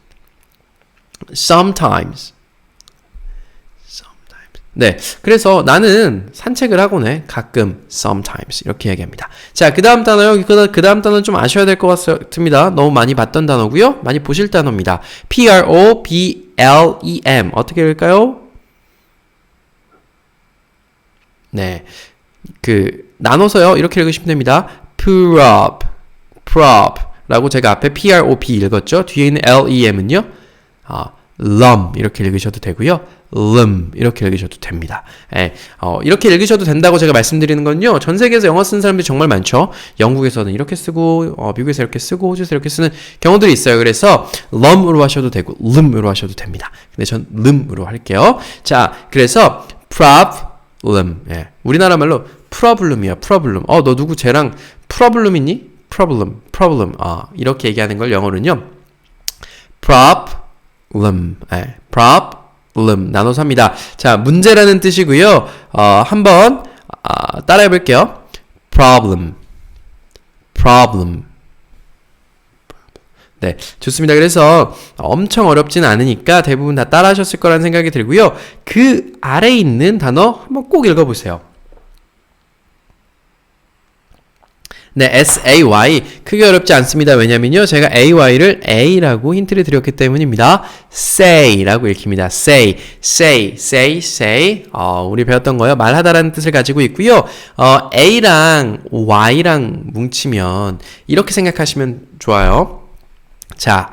[SPEAKER 1] 네, 그래서 나는 산책을 하곤 해. 가끔 sometimes 이렇게 얘기합니다. 자, 그 다음 단어요. 그 다음 단어는 좀 아셔야 될 것 같습니다. 너무 많이 봤던 단어고요. 많이 보실 단어입니다. problem 어떻게 읽을까요? 네, 나눠서요. 이렇게 읽으시면 됩니다. prop라고 제가 앞에 prop 읽었죠. 뒤에 있는 lem은요. lum 이렇게 읽으셔도 되고요. lum 이렇게 읽으셔도 됩니다. 이렇게 읽으셔도 된다고 제가 말씀드리는 건요. 전 세계에서 영어 쓰는 사람들이 정말 많죠. 영국에서는 이렇게 쓰고 미국에서 이렇게 쓰고 호주에서 이렇게 쓰는 경우들이 있어요. 그래서 lum으로 하셔도 되고 lum으로 하셔도 됩니다. 근데 전 lum으로 할게요. 자, 그래서 problem 우리나라 말로 problem이야. problem. 너 누구 쟤랑 problem 있니? problem. 이렇게 얘기하는 걸 영어로는요. problem 나눠서 합니다. 자, 문제라는 뜻이고요. 한번 따라해 볼게요. problem. 네, 좋습니다. 그래서 엄청 어렵진 않으니까 대부분 다 따라 하셨을 거라는 생각이 들고요. 그 아래에 있는 단어 한번 꼭 읽어보세요. 네, SAY 크게 어렵지 않습니다. 왜냐면요, 제가 AY를 A라고 힌트를 드렸기 때문입니다. say라고 읽힙니다. say. 우리 배웠던 거요. 말하다라는 뜻을 가지고 있고요. A랑 Y랑 뭉치면 이렇게 생각하시면 좋아요. 자,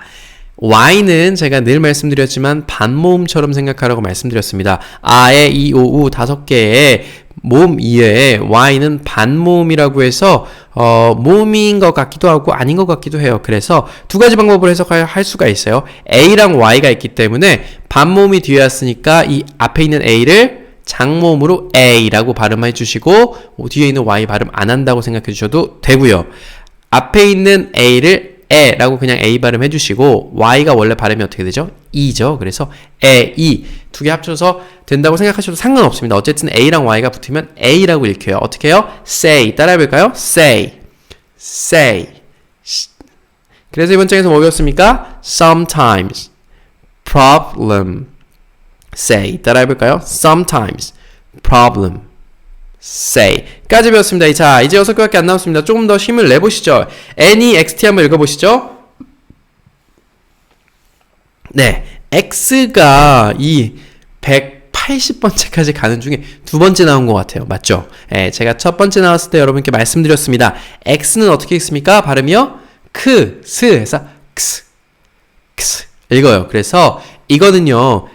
[SPEAKER 1] Y는 제가 늘 말씀드렸지만 반모음처럼 생각하라고 말씀드렸습니다. 아에, 이, 오, 우 5개의 모음 이외에 y는 반모음이라고 해서 모음인 것 같기도 하고 아닌 것 같기도 해요. 그래서 두 가지 방법으로 해석할 수가 있어요. a랑 y가 있기 때문에 반모음이 뒤에 왔으니까 이 앞에 있는 a를 장모음으로 a라고 발음해 주시고 뒤에 있는 y 발음 안 한다고 생각해 주셔도 되고요. 앞에 있는 a를 에라고 그냥 a 발음해 주시고 y가 원래 발음이 어떻게 되죠? e죠. 그래서 e 두 개 합쳐서 된다고 생각하셔도 상관없습니다. 어쨌든 a랑 y가 붙으면 a라고 읽혀요. 어떻게 해요? say 따라해 볼까요? say 그래서 이번 장에서 뭐 배웠습니까? sometimes problem say 따라해 볼까요? sometimes problem say 까지 배웠습니다. 자, 이제 6개밖에 안 남았습니다. 조금 더 힘을 내보시죠. NEXT 한번 읽어보시죠. 네, X가 이 180번째까지 가는 중에 두 번째 나온 것 같아요. 맞죠? 네, 제가 첫 번째 나왔을 때 여러분께 말씀드렸습니다. X는 어떻게 읽습니까? 발음이요? 스 해서 크스 읽어요. 그래서 이거는요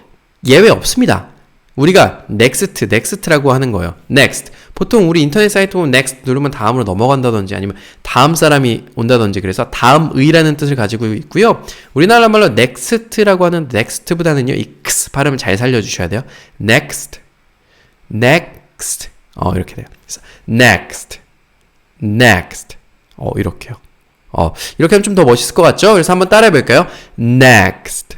[SPEAKER 1] 예외 없습니다. 우리가 next라고 하는 거예요. next. 보통 우리 인터넷 사이트 보면 next 누르면 다음으로 넘어간다든지 아니면 다음 사람이 온다든지 그래서 다음의라는 뜻을 가지고 있고요. 우리나라 말로 next라고 하는 next보다는요. 이 x 발음을 잘 살려주셔야 돼요. next. 이렇게 돼요. 그래서 next. 이렇게요. 이렇게 하면 좀 더 멋있을 것 같죠? 그래서 한번 따라해 볼까요? next.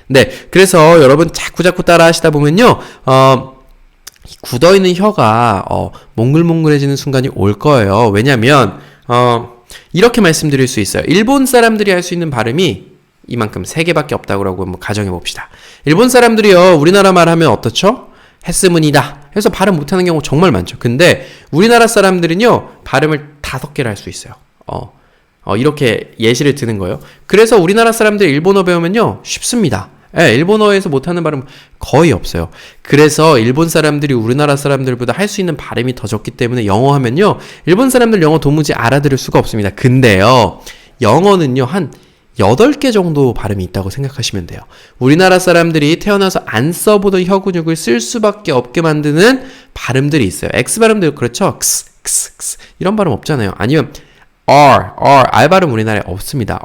[SPEAKER 1] 네, 그래서 여러분 자꾸 따라 하시다 보면요, 굳어있는 혀가, 몽글몽글해지는 순간이 올 거예요. 왜냐면, 이렇게 말씀드릴 수 있어요. 일본 사람들이 할 수 있는 발음이 이만큼 3개밖에 없다고 한번 가정해 봅시다. 일본 사람들이요, 우리나라 말 하면 어떻죠? 했으문이다. 해서 발음 못하는 경우 정말 많죠. 근데 우리나라 사람들은요, 발음을 5개를 할 수 있어요. 이렇게 예시를 드는 거예요. 그래서 우리나라 사람들 일본어 배우면요, 쉽습니다. 예, 일본어에서 못하는 발음 거의 없어요. 그래서 일본 사람들이 우리나라 사람들보다 할 수 있는 발음이 더 적기 때문에 영어 하면요, 일본 사람들 영어 도무지 알아들을 수가 없습니다. 근데요, 영어는요, 한 8개 정도 발음이 있다고 생각하시면 돼요. 우리나라 사람들이 태어나서 안 써보던 혀 근육을 쓸 수밖에 없게 만드는 발음들이 있어요. X 발음도 그렇죠? x 이런 발음 없잖아요. 아니면 R 발음 우리나라에 없습니다.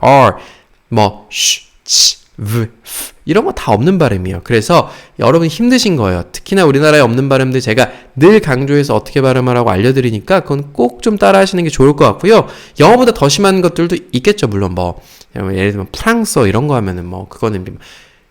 [SPEAKER 1] 이런 거 다 없는 발음이에요. 그래서 여러분 힘드신 거예요. 특히나 우리나라에 없는 발음들 제가 늘 강조해서 어떻게 발음하라고 알려드리니까 그건 꼭 좀 따라 하시는 게 좋을 것 같고요. 영어보다 더 심한 것들도 있겠죠. 물론 예를 들면 프랑스어 이런 거 하면은 그거는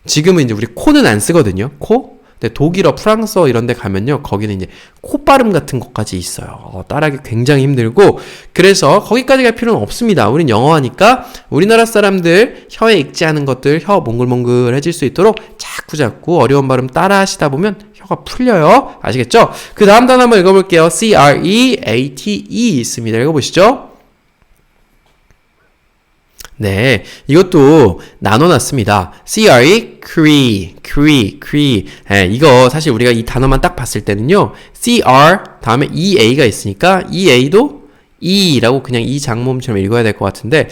[SPEAKER 1] 지금은 이제 우리 코는 안 쓰거든요. 코? 근데 독일어, 프랑스어 이런 데 가면요. 거기는 이제 콧발음 같은 것까지 있어요. 따라하기 굉장히 힘들고 그래서 거기까지 갈 필요는 없습니다. 우린 영어 하니까 우리나라 사람들 혀에 익지 않은 것들 혀 몽글몽글해질 수 있도록 자꾸 어려운 발음 따라 하시다 보면 혀가 풀려요. 아시겠죠? 그 다음 단어 한번 읽어볼게요. create 있습니다. 읽어보시죠. 네, 이것도 나눠놨습니다. cree. 네, 이거 사실 우리가 이 단어만 딱 봤을 때는요, cr 다음에 ea가 있으니까 ea도 e라고 그냥 이 장모음처럼 읽어야 될 것 같은데,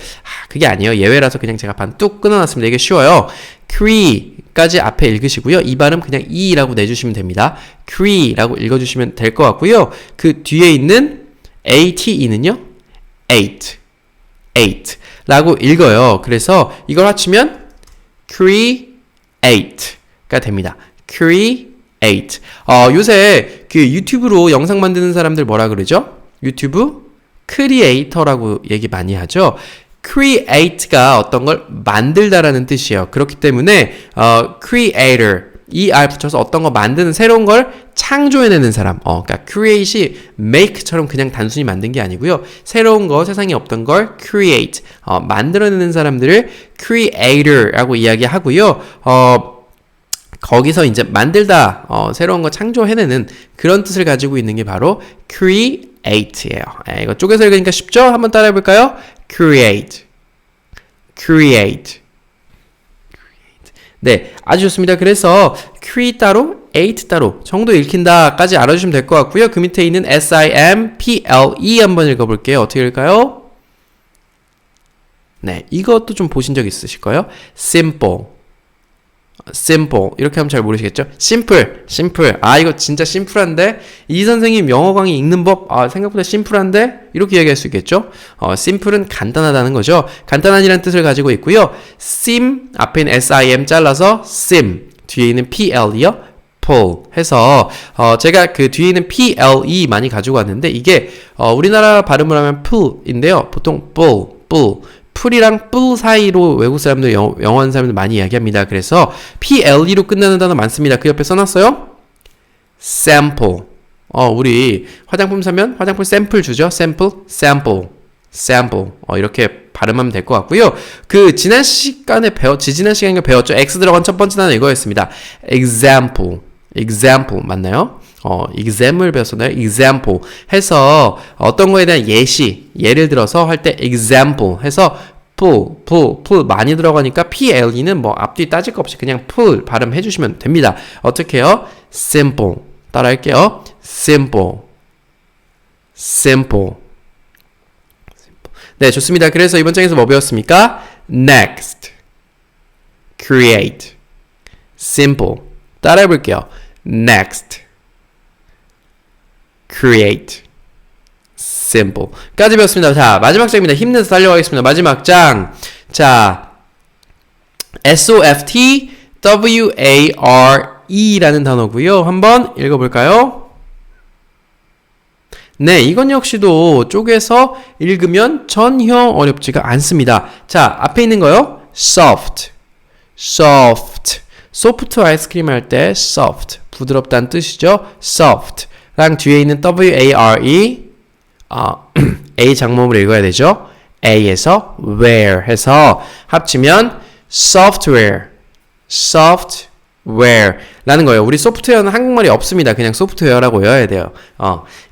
[SPEAKER 1] 그게 아니에요. 예외라서 그냥 제가 반 뚝 끊어놨습니다. 이게 쉬워요. cree까지 앞에 읽으시고요. 이 발음 그냥 e라고 내주시면 됩니다. cree라고 읽어주시면 될 것 같고요. 그 뒤에 있는 ate는요, eight 라고 읽어요. 그래서 이걸 합치면 create가 됩니다. create. 요새 그 유튜브로 영상 만드는 사람들 뭐라 그러죠? 유튜브 크리에이터라고 얘기 많이 하죠. create가 어떤 걸 만들다라는 뜻이에요. 그렇기 때문에 creator er 붙여서 어떤 거 만드는 새로운 걸 창조해내는 사람. 그러니까 create이 make처럼 그냥 단순히 만든 게 아니고요. 새로운 거, 세상에 없던 걸 create, 만들어내는 사람들을 creator라고 이야기하고요. 거기서 이제 만들다, 새로운 거 창조해내는 그런 뜻을 가지고 있는 게 바로 create예요. 이거 쪼개서 읽으니까 쉽죠? 한번 따라해볼까요? create. 네, 아주 좋습니다. 그래서 create 따로, ate 따로 정도 읽힌다까지 알아주시면 될 것 같고요. 그 밑에 있는 simple 한번 읽어볼게요. 어떻게 읽을까요? 네, 이것도 좀 보신 적 있으실 거예요. simple. simple 이렇게 하면 잘 모르시겠죠? simple 아 이거 진짜 심플한데 이 선생님 영어 강의 읽는 법 생각보다 심플한데 이렇게 얘기할 수 있겠죠? simple은 간단하다는 거죠. 간단한이라는 뜻을 가지고 있고요. sim 앞에 있는 sim 잘라서 sim 뒤에 있는 ple요. pull 해서 제가 그 뒤에 있는 ple 많이 가지고 왔는데 이게 우리나라 발음을 하면 pull인데요. 보통 pull 풀이랑 뿔 사이로 외국 사람들, 영어 하는 사람들 많이 이야기합니다. 그래서 PLE로 끝나는 단어 많습니다. 그 옆에 써놨어요? sample. 우리 화장품 사면 화장품 샘플 주죠? sample. 이렇게 발음하면 될 것 같고요. 그 지난 시간에 배웠죠? X 들어간 첫 번째 단어 이거였습니다. example 맞나요? exam을 배웠었나요? example 해서 어떤 거에 대한 예를 들어서 할 때 example 해서 pull 많이 들어가니까 ple는 뭐 앞뒤 따질 거 없이 그냥 pull 발음해 주시면 됩니다. 어떻게 해요? simple 따라 할게요. simple 네, 좋습니다. 그래서 이번 장에서 뭐 배웠습니까? next create simple 따라 해볼게요. next create simple 까지 배웠습니다. 자, 마지막 장입니다. 힘내서 달려가겠습니다. 마지막 장. 자, software 라는 단어고요. 한번 읽어볼까요? 네, 이건 역시도 쪼개서 읽으면 전혀 어렵지가 않습니다. 자, 앞에 있는 거요. soft 소프트 아이스크림 할 때 soft 부드럽다는 뜻이죠. soft 랑 뒤에 있는 ware A 장모음을 읽어야 되죠. A에서 where 해서 합치면 software라는 거예요. 우리 소프트웨어는 한국말이 없습니다. 그냥 소프트웨어라고 외워야 돼요.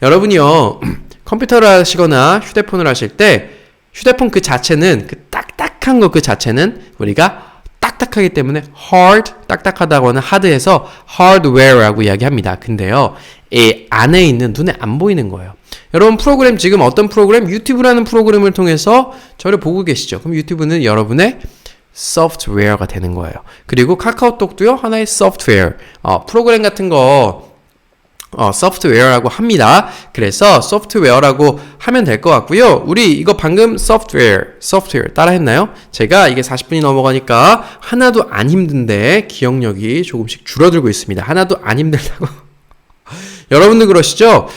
[SPEAKER 1] 여러분이요 컴퓨터를 하시거나 휴대폰을 하실 때 휴대폰 그 자체는 그 딱딱한 거 그 자체는 우리가 딱딱하기 때문에 hard, 딱딱하다고 하는 hard에서 hardware라고 이야기합니다. 근데요, 이 안에 있는 눈에 안 보이는 거예요. 여러분 프로그램 지금 어떤 프로그램? 유튜브라는 프로그램을 통해서 저를 보고 계시죠. 그럼 유튜브는 여러분의 소프트웨어가 되는 거예요. 그리고 카카오톡도요, 하나의 소프트웨어. 프로그램 같은 거 소프트웨어라고 합니다. 그래서 소프트웨어라고 하면 될 것 같고요. 우리 이거 방금 소프트웨어 따라 했나요? 제가 이게 40분이 넘어가니까 하나도 안 힘든데 기억력이 조금씩 줄어들고 있습니다. 하나도 안 힘들다고. 여러분들 그러시죠?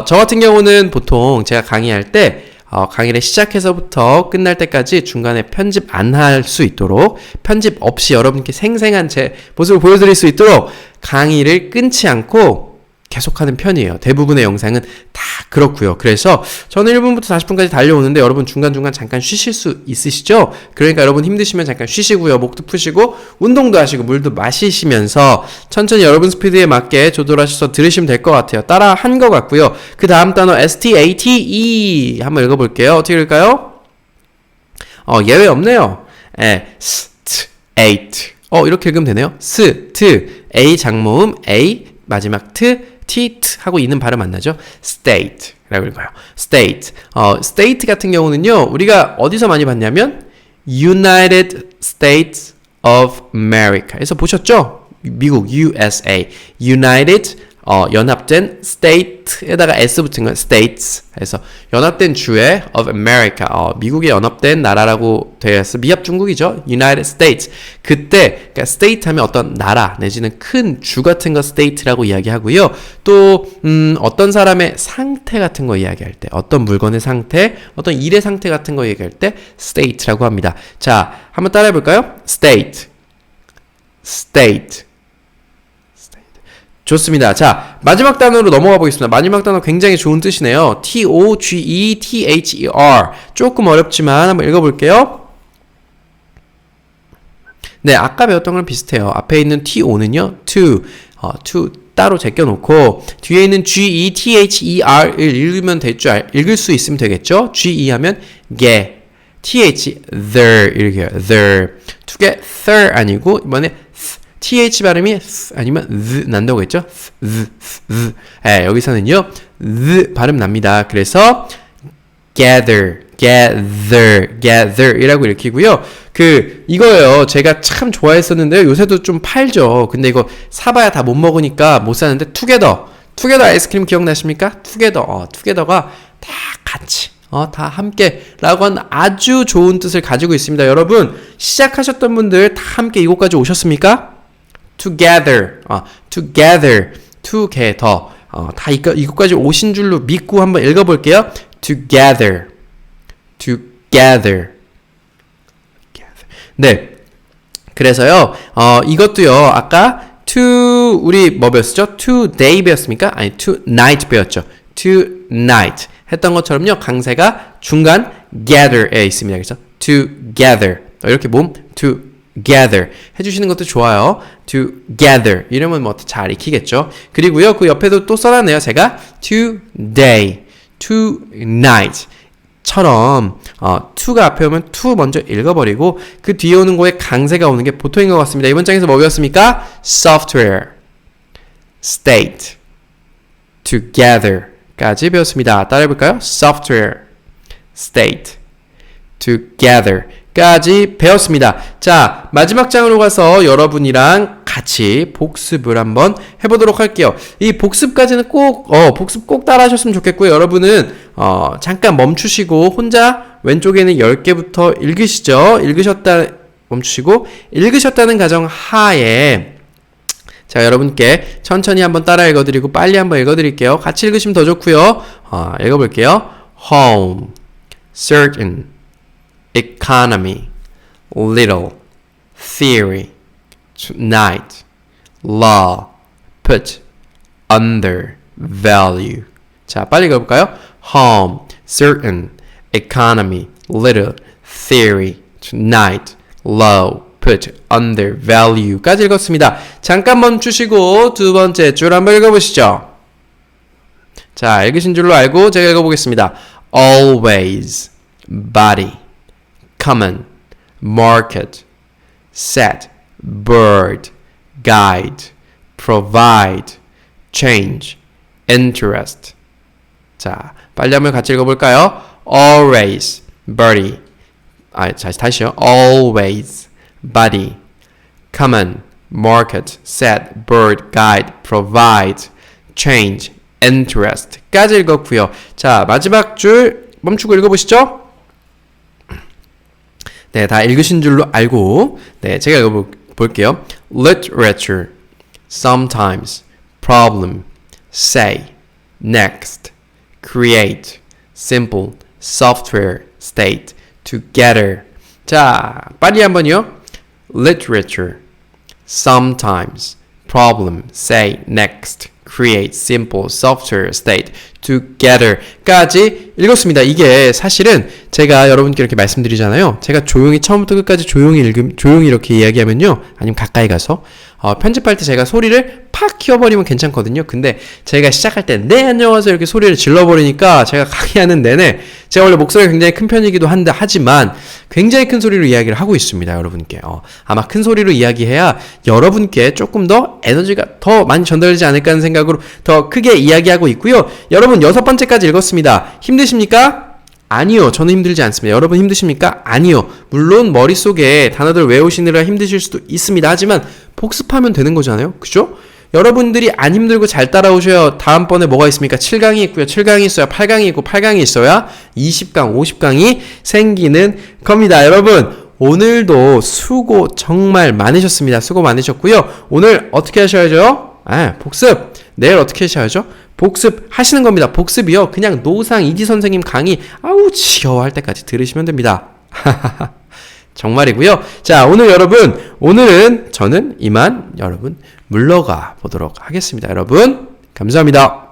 [SPEAKER 1] 저 같은 경우는 보통 제가 강의할 때 강의를 시작해서부터 끝날 때까지 중간에 편집 안 할 수 있도록 편집 없이 여러분께 생생한 제 모습을 보여드릴 수 있도록 강의를 끊지 않고 계속하는 편이에요. 대부분의 영상은 다 그렇고요. 그래서 저는 1분부터 40분까지 달려오는데 여러분 중간중간 잠깐 쉬실 수 있으시죠? 그러니까 여러분 힘드시면 잠깐 쉬시고요. 목도 푸시고 운동도 하시고 물도 마시시면서 천천히 여러분 스피드에 맞게 조절하셔서 들으시면 될 것 같아요. 따라 한 것 같고요. 그 다음 단어 STATE 한번 읽어볼게요. 어떻게 읽을까요? 예외 없네요. STATE 이렇게 읽으면 되네요. A 장모음 A 마지막 t 하고 이는 발음 안 나죠? state라고 읽어요. state 같은 경우는요. 우리가 어디서 많이 봤냐면 United States of America에서 보셨죠? 미국 USA United 연합된 state에다가 s 붙은 건 states 해서 연합된 주의 of America 미국의 연합된 나라라고 되어 있어. 미합 중국이죠. United States. 그때 그러니까 state 하면 어떤 나라 내지는 큰 주 같은 거 state라고 이야기하고요. 또 어떤 사람의 상태 같은 거 이야기할 때 어떤 물건의 상태, 어떤 일의 상태 같은 거 얘기할 때 state라고 합니다. 자, 한번 따라해 볼까요? state. 좋습니다. 자, 마지막 단어로 넘어가 보겠습니다. 마지막 단어 굉장히 좋은 뜻이네요. TOGETHER. 조금 어렵지만 한번 읽어볼게요. 네, 아까 배웠던 거랑 비슷해요. 앞에 있는 TO는요, to 따로 제껴놓고 뒤에 있는 GETHER을 읽으면 될 줄 읽을 수 있으면 되겠죠? GE 하면 게, TH, there 이렇게 해요. there. together 아니고 이번에 th 발음이 아니면 난다고 했죠? 여기서는요 발음 납니다. 그래서 gather 이라고 읽히고요. 이거예요. 제가 참 좋아했었는데요. 요새도 좀 팔죠. 근데 이거 사봐야 다 못 먹으니까 못 사는데, 투게더 아이스크림 기억나십니까? 투게더가 다 같이, 다 함께 라고 하는 아주 좋은 뜻을 가지고 있습니다. 여러분, 시작하셨던 분들 다 함께 이곳까지 오셨습니까? together, 다 이곳까지 오신 줄로 믿고 한번 읽어볼게요. together. 네. 그래서요, 이것도요, 아까 우리 뭐 배웠죠? today 배웠습니까? 아니, tonight 배웠죠. tonight. 했던 것처럼요, 강세가 중간 gather에 있습니다. 그래서 together. 이렇게 몸 together 해주시는 것도 좋아요. together. 이러면 뭐 잘 익히겠죠. 그리고요, 그 옆에도 또 써놨네요. 제가 today, tonight. 처럼 to가 앞에 오면 to 먼저 읽어버리고 그 뒤에 오는 거에 강세가 오는 게 보통인 것 같습니다. 이번 장에서 뭐 배웠습니까? software, state, together까지 배웠습니다. 따라해볼까요? software, state, together까지 배웠습니다. 자, 마지막 장으로 가서 여러분이랑 같이 복습을 한번 해보도록 할게요. 이 복습까지는 복습 꼭 따라 하셨으면 좋겠고요. 여러분은 잠깐 멈추시고 혼자 왼쪽에는 10개부터 읽으시죠. 멈추시고 읽으셨다는 가정 하에, 자, 여러분께 천천히 한번 따라 읽어드리고 빨리 한번 읽어드릴게요. 같이 읽으시면 더 좋고요. 읽어볼게요. home, certain, economy, little, theory, tonight, law, put, under, value. 자, 빨리 읽어볼까요? home, certain, economy, little, theory, tonight, law, put, under, value까지 읽었습니다. 잠깐 멈추시고 두 번째 줄 한번 읽어보시죠. 자, 읽으신 줄로 알고 제가 읽어보겠습니다. always, body, common, market, set, bird, guide, provide, change, interest. 자, 빨리 한번 같이 읽어볼까요? always, body, 다시요. always, body, common, market, set, bird, guide, provide, change, interest 까지 읽었고요. 자, 마지막 줄 멈추고 읽어보시죠. 네, 다 읽으신 줄로 알고, 네, 제가 읽어볼게요. literature, sometimes, problem, say, next, create, simple, software, state, together. 자, 빨리 한번요. literature, sometimes, problem, say, next, create, simple, software, state, together까지 읽었습니다. 이게 사실은 제가 여러분께 이렇게 말씀드리잖아요. 제가 조용히 처음부터 끝까지 조용히 이렇게 이야기하면요, 아니면 가까이 가서 편집할 때 제가 소리를 팍 키워버리면 괜찮거든요. 근데 제가 시작할 때 네 안녕하세요 이렇게 소리를 질러버리니까 제가 강의하는 내내 제가 원래 목소리가 굉장히 큰 편이기도 하지만 굉장히 큰 소리로 이야기를 하고 있습니다. 여러분께 아마 큰 소리로 이야기해야 여러분께 조금 더 에너지가 더 많이 전달되지 않을까 하는 생각으로 더 크게 이야기하고 있고요. 여러분 6번째까지 읽었습니다. 힘드십니까? 아니요. 저는 힘들지 않습니다. 여러분 힘드십니까? 아니요. 물론 머릿속에 단어들 외우시느라 힘드실 수도 있습니다. 하지만 복습하면 되는 거잖아요. 그죠? 여러분들이 안 힘들고 잘 따라오셔야 다음번에 뭐가 있습니까? 7강이 있고요. 7강이 있어야 8강이 있고 8강이 있어야 20강, 50강이 생기는 겁니다. 여러분 오늘도 수고 정말 많으셨습니다. 수고 많으셨고요. 오늘 어떻게 하셔야죠? 복습. 내일 어떻게 하셔야죠? 복습 하시는 겁니다. 복습이요. 그냥 노상 이지 선생님 강의 아우 지겨워 할 때까지 들으시면 됩니다. 정말이고요. 자, 오늘은 저는 이만 여러분 물러가 보도록 하겠습니다. 여러분 감사합니다.